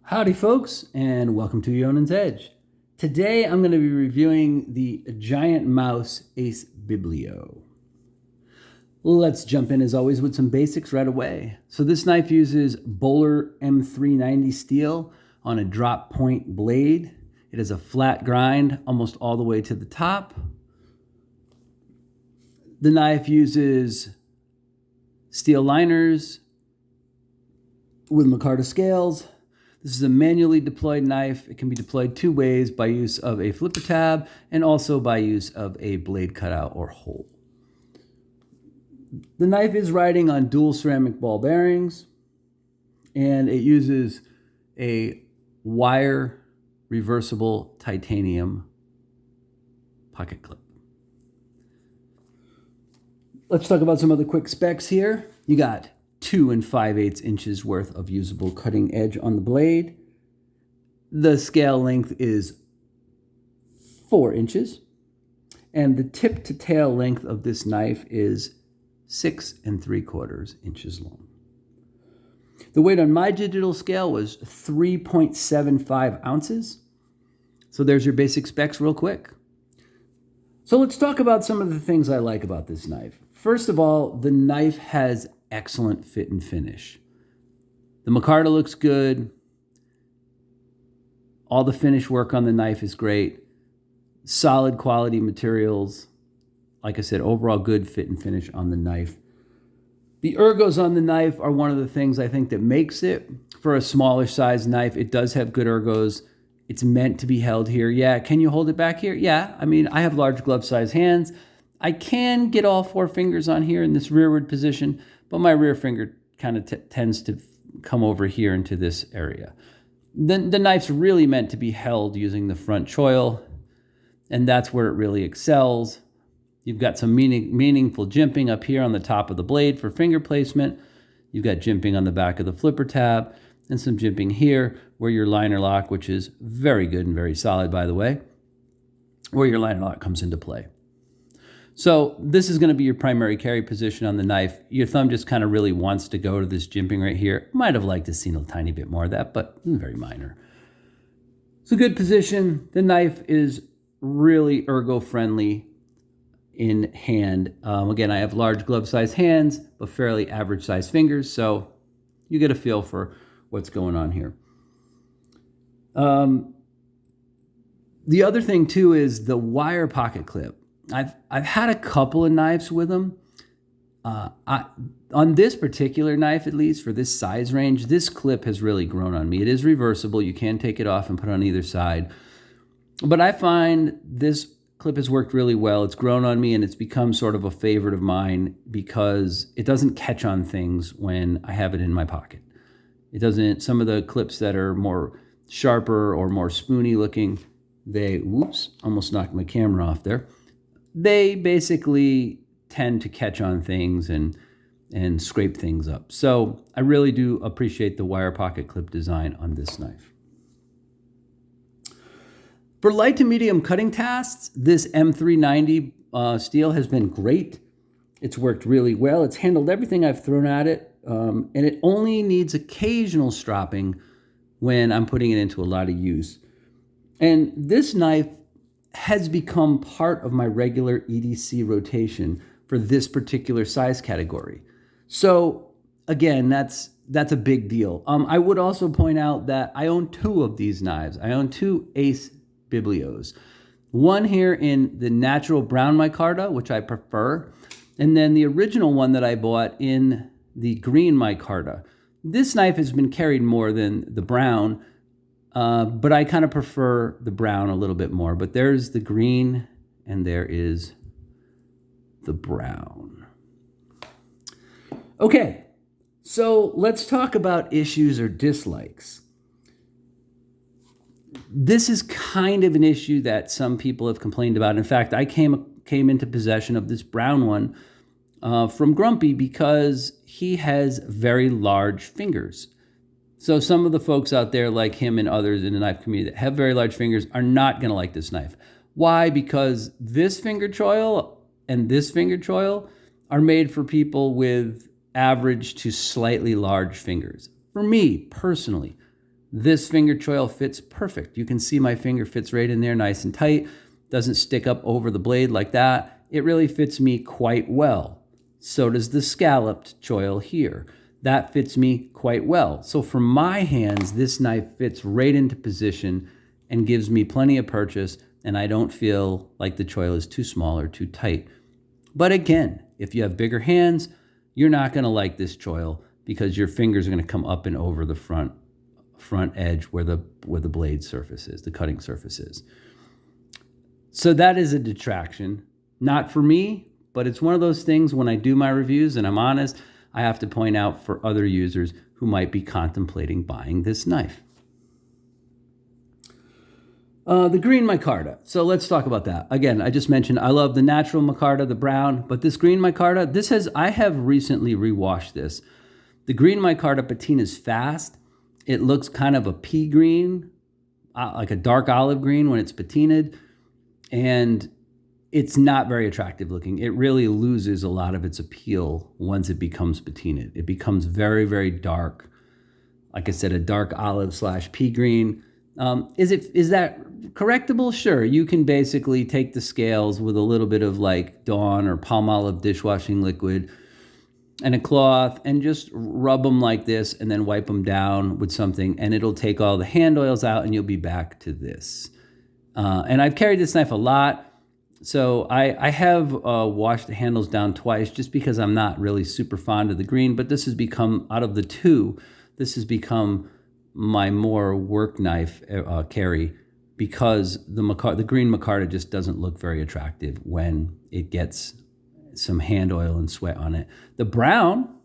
Howdy folks, and welcome to Yonan's Edge. Today I'm going to be reviewing the Giant Mouse Ace Biblio. Let's jump in as always with some basics right away. So this knife uses Bowler M390 steel on a drop point blade. It has a flat grind almost all the way to the top. The knife uses steel liners with Micarta scales. This is a manually deployed knife. It can be deployed two ways, by use of a flipper tab and also by use of a blade cutout or hole. The knife is riding on dual ceramic ball bearings, and it uses a wire reversible titanium pocket clip. Let's talk about some other quick specs here. You got 2 5/8 inches worth of usable cutting edge on the blade. The scale length is 4 inches, and the tip to tail length of this knife is 6 3/4 inches long. The weight on my digital scale was 3.75 ounces. So there's your basic specs real quick. So let's talk about some of the things I like about this knife. First of all, the knife has excellent fit and finish. The micarta looks good. All the finish work on the knife is great. Solid quality materials. Like I said, overall good fit and finish on the knife. The ergos on the knife are one of the things I think that makes it. For a smaller size knife, it does have good ergos. It's meant to be held here. Yeah, can you hold it back here? Yeah, I mean, I have large glove size hands. I can get all 4 fingers on here in this rearward position, but my rear finger kind of tends to come over here into this area. The knife's really meant to be held using the front choil, and that's where it really excels. You've got some meaningful jimping up here on the top of the blade for finger placement. You've got jimping on the back of the flipper tab, and some jimping here where your liner lock, which is very good and very solid, by the way, where your liner lock comes into play. So this is going to be your primary carry position on the knife. Your thumb just kind of really wants to go to this jimping right here. Might have liked to see a tiny bit more of that, but very minor. It's a good position. The knife is really ergo friendly in hand. Again, I have large glove size hands, but fairly average size fingers. So you get a feel for what's going on here. The other thing too is the wire pocket clip. I've had a couple of knives with them. On this particular knife, at least for this size range, this clip has really grown on me. It is reversible. You can take it off and put it on either side. But I find this clip has worked really well. It's grown on me, and it's become sort of a favorite of mine because it doesn't catch on things when I have it in my pocket. It doesn't. Some of the clips that are more sharper or more spoony looking, whoops, almost knocked my camera off there. They basically tend to catch on things and scrape things up. So I really do appreciate the wire pocket clip design on this knife. For light to medium cutting tasks, this M390 steel has been great. It's worked really well. It's handled everything I've thrown at it, and it only needs occasional stropping when I'm putting it into a lot of use. And this knife has become part of my regular EDC rotation for this particular size category. So again, that's a big deal. I would also point out that I own 2 of these knives. I own 2 Ace Biblios. One here in the natural brown micarta, which I prefer, and then the original one that I bought in the green micarta. This knife has been carried more than the brown, but I kind of prefer the brown a little bit more. But there's the green and there is the brown. Okay, so let's talk about issues or dislikes. This is kind of an issue that some people have complained about. In fact, I came into possession of this brown one from Grumpy because he has very large fingers. So some of the folks out there, like him and others in the knife community that have very large fingers, are not going to like this knife. Why? Because this finger choil and this finger choil are made for people with average to slightly large fingers. For me, personally, This finger choil fits perfect. You can see my finger fits right in there nice and tight. Doesn't stick up over the blade like that. It really fits me quite well. So does the scalloped choil here. That fits me quite well. So for my hands, this knife fits right into position and gives me plenty of purchase, and I don't feel like the choil is too small or too tight. But again, if you have bigger hands, you're not going to like this choil because your fingers are going to come up and over the front edge where the blade surface is, the cutting surface is. So that is a detraction. Not for me, but it's one of those things when I do my reviews and I'm honest, I have to point out for other users who might be contemplating buying this knife. The green micarta. So let's talk about that. Again, I just mentioned I love the natural micarta, the brown, but this green micarta, I have recently rewashed this. The green micarta patina's fast. It looks kind of a pea green, like a dark olive green when it's patinaed, and it's not very attractive looking. It really loses a lot of its appeal once it becomes patinaed. It becomes very, very dark. Like I said, a dark olive / pea green. Is that correctable? Sure. You can basically take the scales with a little bit of like Dawn or Palmolive dishwashing liquid and a cloth and just rub them like this and then wipe them down with something, and it'll take all the hand oils out and you'll be back to this. And I've carried this knife a lot. So I have washed the handles down twice just because I'm not really super fond of the green, but this has become, out of the two, this has become my more work knife carry because the green micarta just doesn't look very attractive when it gets some hand oil and sweat on it. The brown,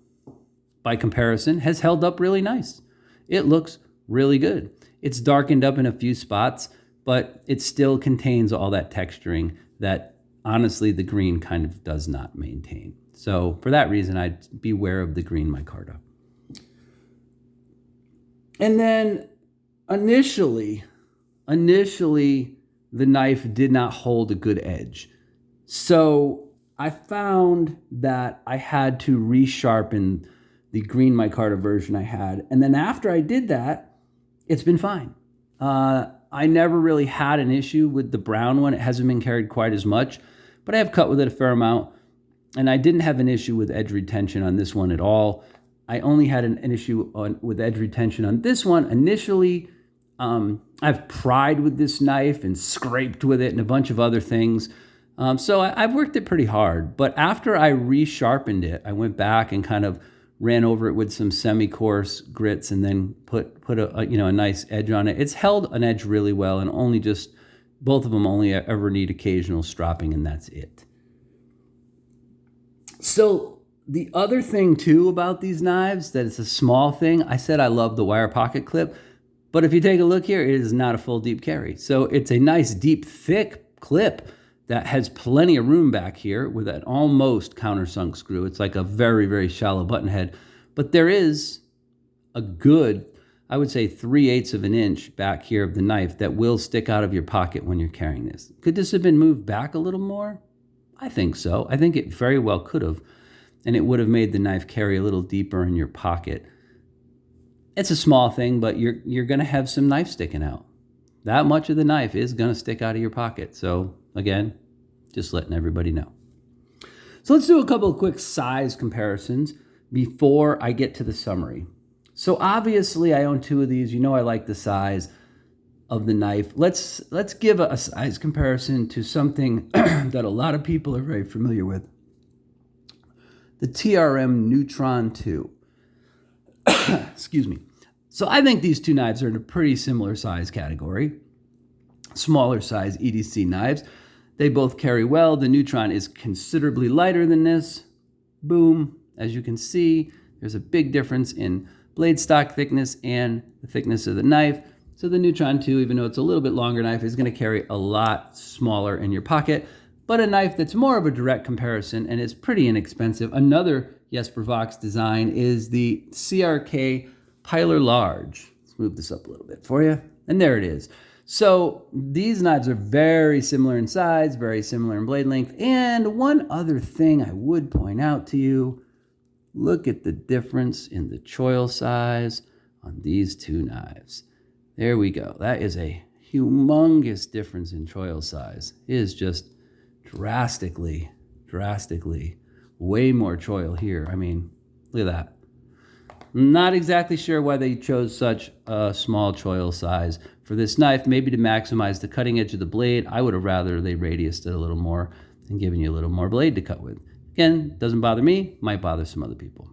by comparison, has held up really nice. It looks really good. It's darkened up in a few spots, but it still contains all that texturing that honestly the green kind of does not maintain. So for that reason, I'd beware of the green micarta. And then initially, the knife did not hold a good edge. So I found that I had to resharpen the green micarta version I had. And then after I did that, it's been fine. I never really had an issue with the brown one. It hasn't been carried quite as much, but I have cut with it a fair amount. And I didn't have an issue with edge retention on this one at all. I only had an issue with edge retention on this one initially. I've pried with this knife and scraped with it and a bunch of other things. So I've worked it pretty hard. But after I resharpened it, I went back and kind of ran over it with some semi-coarse grits and then put a nice edge on it. It's held an edge really well, and both of them only ever need occasional stropping, and that's it. So the other thing too about these knives, that it's a small thing, I said I love the wire pocket clip, but if you take a look here, it is not a full deep carry. So it's a nice deep thick clip that has plenty of room back here with an almost countersunk screw. It's like a very, very shallow button head, but there is a good, I would say 3/8 of an inch back here of the knife that will stick out of your pocket when you're carrying this. Could this have been moved back a little more? I think so. I think it very well could have, and it would have made the knife carry a little deeper in your pocket. It's a small thing, but you're going to have some knife sticking out. That much of the knife is going to stick out of your pocket. So again, just letting everybody know. So let's do a couple of quick size comparisons before I get to the summary. So obviously I own two of these. You know I like the size of the knife. Let's give a size comparison to something that a lot of people are very familiar with. The TRM Neutron 2. Excuse me. So I think these two knives are in a pretty similar size category. Smaller size EDC knives. They both carry well. The Neutron is considerably lighter than this. Boom. As you can see, there's a big difference in blade stock thickness and the thickness of the knife. So the Neutron 2, even though it's a little bit longer knife, is going to carry a lot smaller in your pocket. But a knife that's more of a direct comparison and is pretty inexpensive. Another Jesper Vox design is the CRK Pilar Large. Let's move this up a little bit for you. And there it is. So these knives are very similar in size, very similar in blade length. And one other thing I would point out to you, look at the difference in the choil size on these two knives. There we go. That is a humongous difference in choil size. It is just drastically way more choil here. I mean, look at that. Not exactly sure why they chose such a small choil size for this knife, maybe to maximize the cutting edge of the blade. I would have rather they radiused it a little more and given you a little more blade to cut with. Again, doesn't bother me, might bother some other people.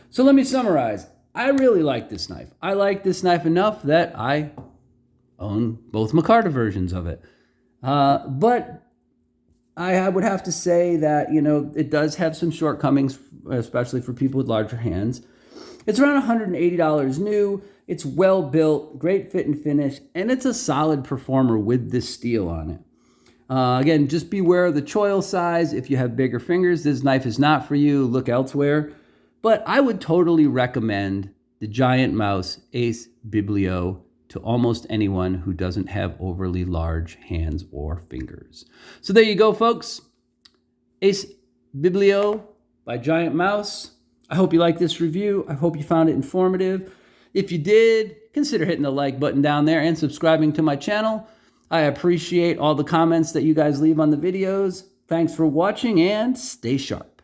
So let me summarize. I really like this knife. I like this knife enough that I own both Micarta versions of it. But I would have to say that, it does have some shortcomings, especially for people with larger hands. It's around $180 new. It's well built, great fit and finish, and it's a solid performer with this steel on it. Again, just beware of the choil size. If you have bigger fingers, this knife is not for you. Look elsewhere. But I would totally recommend the Giant Mouse Ace Biblio to almost anyone who doesn't have overly large hands or fingers. So there you go, folks. Ace Biblio by Giant Mouse. I hope you liked this review. I hope you found it informative. If you did, consider hitting the like button down there and subscribing to my channel. I appreciate all the comments that you guys leave on the videos. Thanks for watching and stay sharp.